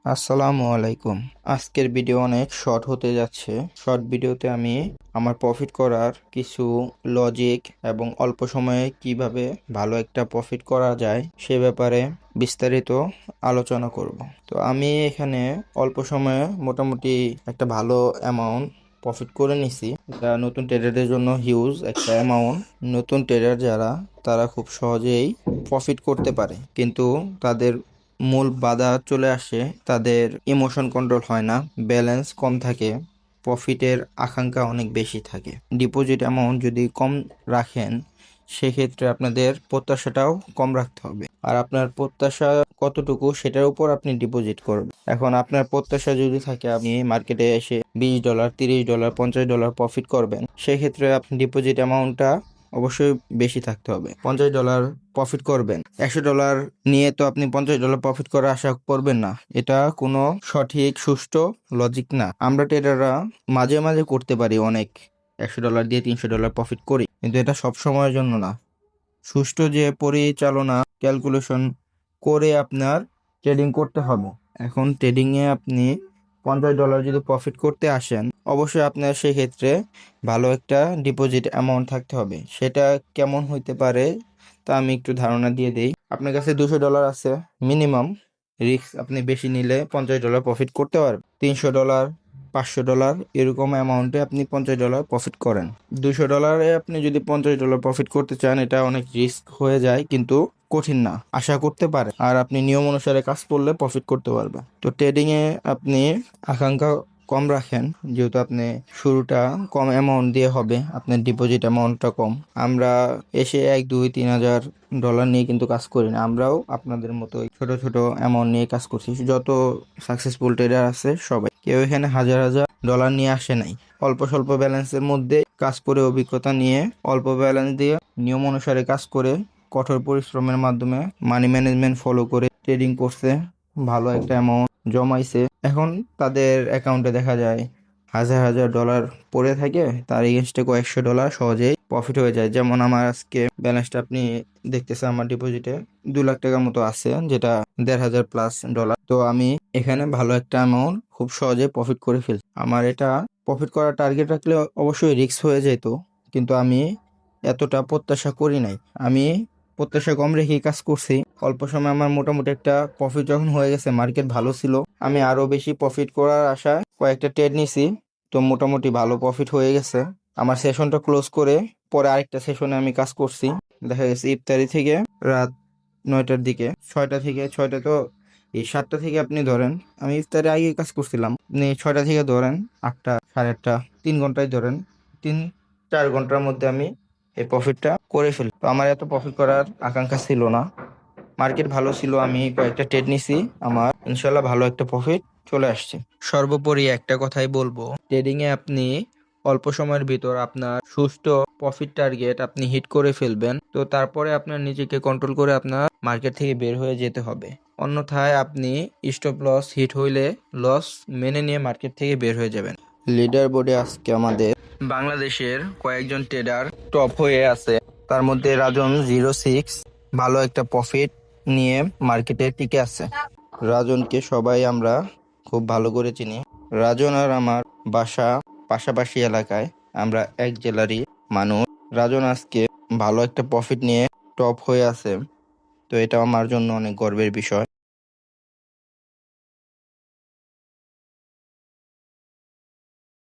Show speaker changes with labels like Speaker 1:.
Speaker 1: আসসালামু আলাইকুম। আজকের ভিডিও অনেক শর্ট হতে যাচ্ছে। শর্ট ভিডিওতে আমি আমার প্রফিট করার কিছু লজিক এবং অল্প সময়ে কিভাবে ভালো একটা প্রফিট করা যায় সে ব্যাপারে বিস্তারিত আলোচনা করব। তো আমি এখানে অল্প সময়ে মোটামুটি একটা ভালো অ্যামাউন্ট প্রফিট করে নিছি। এটা নতুন ট্রেডারদের জন্য হিউজ একটা অ্যামাউন্ট। নতুন ট্রেডার যারা তারা খুব সহজেই প্রফিট করতে পারে, কিন্তু তাদের মূল বাধা চলে আসে, তাদের ইমোশন কন্ট্রোল হয় না, ব্যালেন্স কম থাকে, প্রফিটের আকাঙ্ক্ষা অনেক বেশি থাকে। ডিপোজিট অ্যামাউন্ট যদি কম রাখেন সেক্ষেত্রে আপনাদের প্রত্যাশাটাও কম রাখতে হবে, আর আপনার প্রত্যাশা কতটুকু সেটার উপর আপনি ডিপোজিট করবেন। এখন আপনার প্রত্যাশা যদি থাকে আপনি মার্কেটে এসে $20, $30, $50 প্রফিট করবেন, সেক্ষেত্রে আপনি ডিপোজিট অ্যামাউন্টটা অবশ্যই বেশি থাকতে হবে। $50 প্রফিট করবেন, $100 নিয়ে তো আপনি $50 প্রফিট করার আশা করবেন না। এটা কোনো সঠিক সুষ্ঠু লজিক না। আমরা ট্রেডাররা মাঝে মাঝে করতে পারি, অনেক $100 দিয়ে $300 প্রফিট করি, কিন্তু এটা সব সময়ের জন্য না। সুষ্ঠু যে পরিচালনা ক্যালকুলেশন করে আপনার ট্রেডিং করতে হবে। এখন ট্রেডিংয়ে আপনি $50 যদি প্রফিট করতে আসেন, অবশ্যই আপনার সেক্ষেত্রে ভালো একটা ডিপোজিট অ্যামাউন্ট থাকতে হবে। সেটা কেমন হইতে পারে তা আমি একটু ধারণা দিয়ে দেই। আপনার কাছে $200 আছে মিনিমাম, রিস্ক আপনি বেশি নিলে $50 প্রফিট করতে পারবেন। $300, $500 এরকম অ্যামাউন্টে আপনি $50 প্রফিট করেন। $200 আপনি যদি $50 প্রফিট করতে চান, এটা অনেক রিস্ক হয়ে যায়, কিন্তু কঠিন না, আশা করতে পারে। আর আপনি নিয়ম অনুসারে কাজ করলে প্রফিট করতে পারবেন। তো ট্রেডিং এ আপনি আকাঙ্ক্ষা কম রাখেন, যেহেতু আপনি শুরুটা কম অ্যামাউন্ট দিয়ে হবে, আপনার ডিপোজিট অ্যামাউন্টটা কম। আমরা এসে 1, 2, 3 হাজার ডলার নিয়ে কিন্তু কাজ করি না। আমরাও আপনাদের মতো ছোট ছোট অ্যামাউন্ট নিয়ে কাজ করছি। যত সাকসেসফুল ট্রেডার আছে সবাই, কেউ এখানে হাজার হাজার ডলার নিয়ে আসে নাই। অল্প স্বল্প ব্যালেন্সের মধ্যে কাজ করে, অভিজ্ঞতা নিয়ে অল্প ব্যালেন্স দিয়ে নিয়ম অনুসারে কাজ করে, কঠোর পরিশ্রমের মাধ্যমে মানি ম্যানেজমেন্ট ফলো করে ট্রেডিং করছে, ভালো একটা অ্যামাউন্ট জমাইছে। এখন তাদের অ্যাকাউন্টে দেখা যায় হাজার হাজার ডলার পড়ে থাকে, তার এগেনস্টে কয়েকশো ডলার সহজেই প্রফিট হয়ে যায়। যেমন আমার আজকে ব্যালেন্সটা আপনি দেখতেছেন, আমার ডিপোজিটে $2 লাখ মতো আছে, যেটা $1,500+। তো আমি এখানে ভালো একটা অ্যামাউন্ট খুব সহজে প্রফিট করে ফেলছি। আমার এটা প্রফিট করার টার্গেট রাখলে অবশ্যই রিস্ক হয়ে যেত, কিন্তু আমি এতটা প্রত্যাশা করি নাই। আমি প্রত্যাশা কম রেখেই কাজ করছি। অল্প সময় আমার মোটামুটি একটা প্রফিট যখন হয়ে গেছে, মার্কেট ভালো ছিল, আমি আরো বেশি প্রফিট করার আশায় কয়েকটা ট্রেড নিছি। তো মোটামুটি ভালো প্রফিট হয়ে গেছে। আমার সেশনটা ক্লোজ করে পরে আরেকটা সেশনে আমি কাজ করছি। দেখা গেছে ইফতারি থেকে রাত 9টার দিকে, 6টা থেকে 6টা, তো এই 7টা থেকে আপনি ধরেন, আমি ইফতারে আগে কাজ করছিলাম, আপনি 6টা থেকে ধরেন 8টা, সাড়ে 8টা, 3 ঘন্টায় ধরেন, 3-4 ঘন্টার মধ্যে আমি এই প্রফিটটা করে ফেলি। তো আমার এত প্রফিট করার আকাঙ্ক্ষা ছিল না, মার্কেট ভালো ছিল, আমি কয়েকটা ট্রেড নিছি, আমার ইনশাল্লাহ ভালো একটা প্রফিট চলে আসছে। সর্বোপরি একটা কথাই বলবো, ট্রেডিং এ আপনি অল্প সময়ের ভিতর আপনার সুস্থ প্রফিট টার্গেট আপনি হিট করে ফেলবেন, তো তারপরে আপনার নিজেকে কন্ট্রোল করে আপনার মার্কেট থেকে বের হয়ে যেতে হবে। অন্যথায় আপনি স্টপ লস হিট হইলে লস মেনে নিয়ে মার্কেট থেকে বের হয়ে যাবেন। লিডার বোর্ডে আজকে আমাদের বাংলাদেশের কয়েকজন ট্রেডার টপ হয়ে আছে। তার মধ্যে রাজন 06 ভালো একটা প্রফিট নিয়ে মার্কেটে টিকে আছে। রাজনকে সবাই আমরা খুব ভালো করে চিনি। রাজন আর আমার বাসা পাশাপাশি এলাকায়, আমরা এক জেলারই মানুষ। রাজন আজকে ভালো একটা প্রফিট নিয়ে টপ হয়ে আছে, তো এটা আমার জন্য অনেক গর্বের বিষয়।